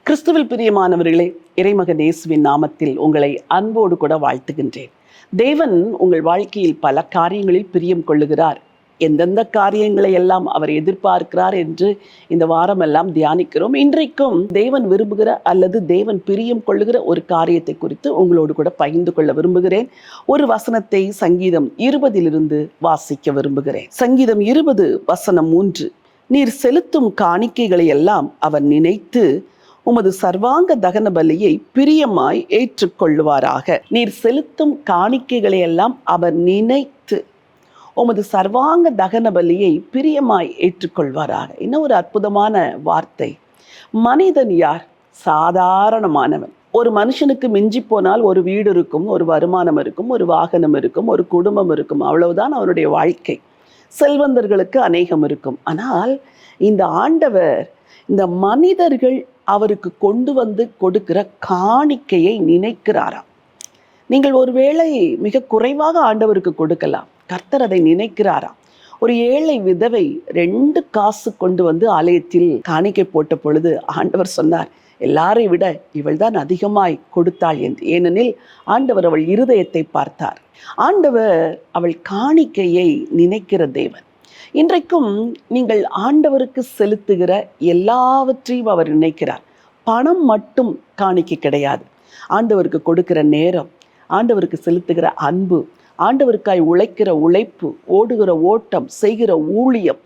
கிறிஸ்துவில் பிரியமானவர்களே, இறைமகன் இயேசுவின் நாமத்தில் உங்களை அன்போடு கூட வாழ்த்துகின்றேன். தேவன் உங்கள் வாழ்க்கையில் பல காரியங்களில் பிரியம் கொள்ளுகிறார். எந்தெந்த காரியங்களை எல்லாம் அவர் எதிர்பார்க்கிறார் என்று இந்த வாரமெல்லாம் தியானிக்கிறோம். இன்றைக்கும் தேவன் விரும்புகிற அல்லது தேவன் பிரியம் கொள்ளுகிற ஒரு காரியத்தை குறித்து உங்களோடு கூட பகிர்ந்து கொள்ள விரும்புகிறேன். ஒரு வசனத்தை சங்கீதம் 20 வாசிக்க விரும்புகிறேன். சங்கீதம் 20:3. நீர் செலுத்தும் காணிக்கைகளை எல்லாம் அவர் நினைத்து உமது சர்வாங்க தகன பலியை பிரியமாய் ஏற்றுக்கொள்வாராக. நீர் செலுத்தும் காணிக்கைகளை எல்லாம் அவர் நினைத்து உமது சர்வாங்க தகன பலியை பிரியமாய் ஏற்றுக்கொள்வாராக. இன்னும் ஒரு அற்புதமான வார்த்தை. மனிதன் யார்? சாதாரணமானவன். ஒரு மனுஷனுக்கு மிஞ்சி போனால் ஒரு வீடு இருக்கும், ஒரு வருமானம் இருக்கும், ஒரு வாகனம் இருக்கும், ஒரு குடும்பம் இருக்கும். அவ்வளவுதான் அவனுடைய வாழ்க்கை. செல்வந்தர்களுக்கு அநேகம் இருக்கும். ஆனால் இந்த ஆண்டவர் இந்த மனிதர்கள் அவருக்கு கொண்டு வந்து கொடுக்கிற காணிக்கையை நினைக்கிறாராம். நீங்கள் ஒருவேளை மிக குறைவாக ஆண்டவருக்கு கொடுக்கலாம், கர்த்தர் அதை நினைக்கிறாராம். ஒரு ஏழை விதவை 2 காசு கொண்டு வந்து ஆலயத்தில் காணிக்கை போட்ட பொழுது ஆண்டவர் சொன்னார், எல்லாரை விட இவள் தான் அதிகமாய் கொடுத்தாள் என்று. ஏனெனில் ஆண்டவர் அவள் இருதயத்தை பார்த்தார். ஆண்டவர் அவள் காணிக்கையை நினைக்கிற தேவன். இன்றைக்கும் நீங்கள் ஆண்டவருக்கு செலுத்துகிற எல்லாவற்றையும் அவர் நினைக்கிறார். பணம் மட்டும் காணிக்கை கிடையாது. ஆண்டவருக்கு கொடுக்கிற நேரம், ஆண்டவருக்கு செலுத்துகிற அன்பு, ஆண்டவருக்காய் உழைக்கிற உழைப்பு, ஓடுகிற ஓட்டம், செய்கிற ஊழியம்,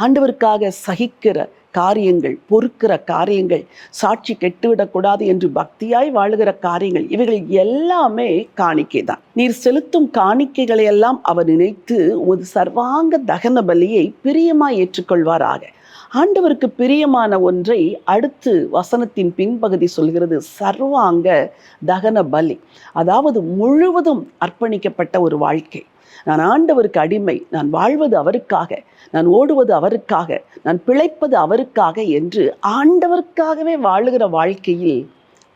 ஆண்டவருக்காக சகிக்கிற காரியங்கள், பொறுக்கிற காரியங்கள், சாட்சி கெட்டுவிடக்கூடாது என்று பக்தியாய் வாழுகிற காரியங்கள், இவைகள் எல்லாமே காணிக்கை தான். நீர் செலுத்தும் காணிக்கைகளை எல்லாம் அவர் நினைத்து உமது சர்வாங்க தகன பலியை பிரியமாய் ஏற்றுக்கொள்வாராக. ஆண்டவருக்கு பிரியமான ஒன்றை அடுத்து வசனத்தின் பின்பகுதி சொல்கிறது, சர்வாங்க தகன பலி. அதாவது முழுவதும் அர்ப்பணிக்கப்பட்ட ஒரு வாழ்க்கை. நான் ஆண்டவருக்கு அடிமை, நான் வாழ்வது அவருக்காக, நான் ஓடுவது அவருக்காக, நான் பிழைப்பது அவருக்காக என்று ஆண்டவருக்காகவே வாழுகிற வாழ்க்கையில்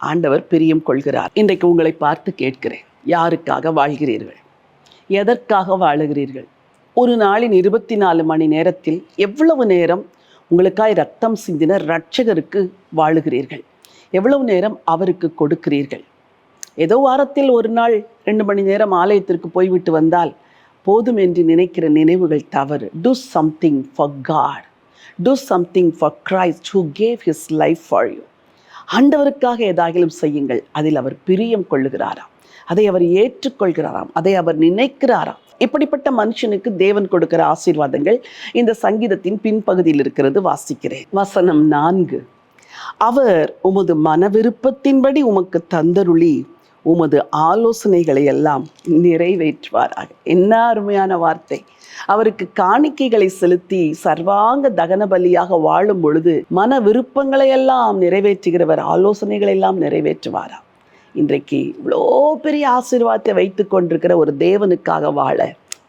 ஆண்டவர் பிரியம் கொள்கிறார். இன்றைக்கு உங்களை பார்த்து கேட்கிறேன், யாருக்காக வாழ்கிறீர்கள்? எதற்காக வாழுகிறீர்கள்? ஒரு நாளின் 24 மணி நேரத்தில் எவ்வளவு நேரம் உங்களுக்காய் ரத்தம் சிந்தின இரட்சகருக்கு வாழுகிறீர்கள்? எவ்வளவு நேரம் அவருக்கு கொடுக்கிறீர்கள்? ஏதோ வாரத்தில் ஒரு நாள் 2 மணி நேரம் ஆலயத்திற்கு போய்விட்டு வந்தால் போதும் என்று நினைக்கிற நினைவுகள் தவறு. Do something for God. Do something for Christ who gave his life for you. ஆண்டவருக்காக ஏதாகிலும் செய்யுங்கள். அதில் அவர் பிரியம் கொள்ளுகிறாராம், அதை அவர் ஏற்றுக்கொள்கிறாராம், அதை அவர் நினைக்கிறாராம். இப்படிப்பட்ட மனுஷனுக்கு தேவன் கொடுக்கிற ஆசீர்வாதங்கள் இந்த சங்கீதத்தின் பின்பகுதியில் இருக்கிறது. வாசிக்கிறேன். வசனம் 4. அவர் உமது மன விருப்பத்தின்படி உமக்கு தந்தருளி உமது ஆலோசனைகளை எல்லாம் நிறைவேற்றுவாராக. என்ன அருமையான வார்த்தை! அவருக்கு காணிக்கைகளை செலுத்தி சர்வாங்க தகன பலியாக வாழும் பொழுது மன விருப்பங்களை எல்லாம் நிறைவேற்றுகிறவர், ஆலோசனைகளை எல்லாம் நிறைவேற்றுவாராம். இன்றைக்கு இவ்வளோ பெரிய ஆசீர்வாதத்தை வைத்து கொண்டிருக்கிற ஒரு தேவனுக்காக வாழ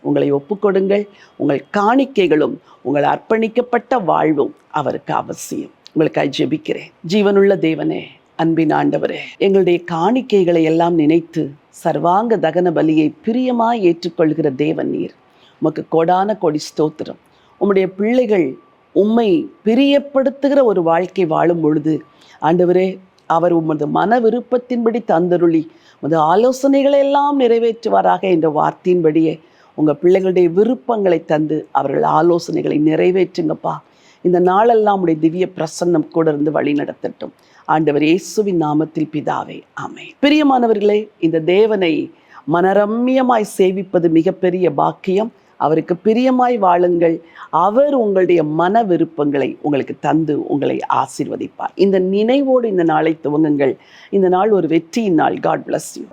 உங்களை ஒப்புக்கொடுங்கள். உங்கள் காணிக்கைகளும் உங்கள் அர்ப்பணிக்கப்பட்ட வாழ்வும் அவருக்கு அவசியம். உங்களுக்காக ஜெபிக்கிறேன். ஜீவனுள்ள தேவனே, அன்பின் ஆண்டவரே, எங்களுடைய காணிக்கைகளை எல்லாம் நினைத்து சர்வாங்க தகன பலியை பிரியமாய் ஏற்றுக்கொள்கிற தேவன் நீர். உமக்கு கோடான கோடி ஸ்தோத்திரம். உம்முடைய பிள்ளைகள் உம்மை பிரியப்படுத்துகிற ஒரு வாழ்க்கை வாழும் பொழுது ஆண்டவரே, அவர் உமது மன விருப்பத்தின்படி தந்தருளி உமது ஆலோசனைகளை எல்லாம் நிறைவேற்றுவாராக என்ற வார்த்தையின்படியே உங்கள் பிள்ளைகளுடைய விருப்பங்களை தந்து அவர்கள் ஆலோசனைகளை நிறைவேற்றுங்கப்பா. இந்த நாளெல்லாம் உடைய திவ்ய பிரசன்னம் கூட இருந்து வழி நடத்தட்டும். ஆண்டவர் இயேசுவின் நாமத்தில் பிதாவே, ஆமென். பிரியமானவர்களே, இந்த தேவனை மனரம்யமாய் சேவிப்பது மிகப்பெரிய பாக்கியம். அவருக்கு பிரியமாய் வாழுங்கள். அவர் உங்களுடைய மன விருப்பங்களை உங்களுக்கு தந்து உங்களை ஆசீர்வதிப்பார். இந்த நினைவோடு இந்த நாளை துவங்குங்கள். இந்த நாள் ஒரு வெற்றியின் நாள். God bless you.